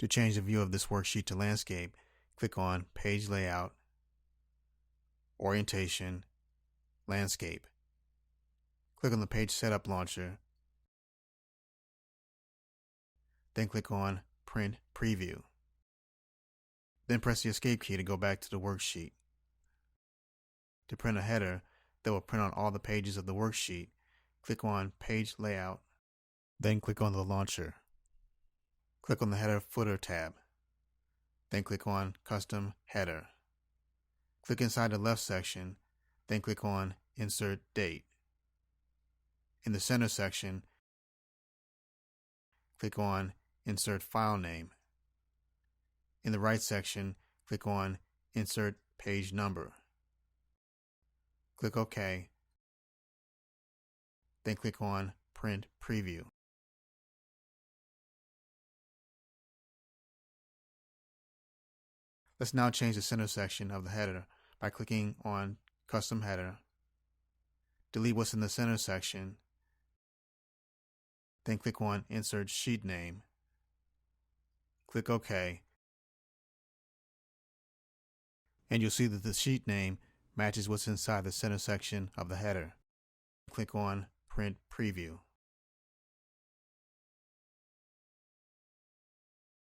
To change the view of this worksheet to landscape, click on Page Layout, Orientation, Landscape. Click on the Page Setup Launcher, then click on Print Preview. Then press the Escape key to go back to the worksheet. To print a header that will print on all the pages of the worksheet, click on Page Layout, then click on the launcher. Click on the Header Footer tab, then click on Custom Header. Click inside the left section, then click on Insert Date. In the center section, click on Insert File Name. In the right section, click on Insert Page Number. Click OK, then click on Print Preview. Let's now change the center section of the header by clicking on Custom Header. Delete what's in the center section, then click on Insert Sheet Name. Click OK, and you'll see that the sheet name matches what's inside the center section of the header. Click on Print Preview.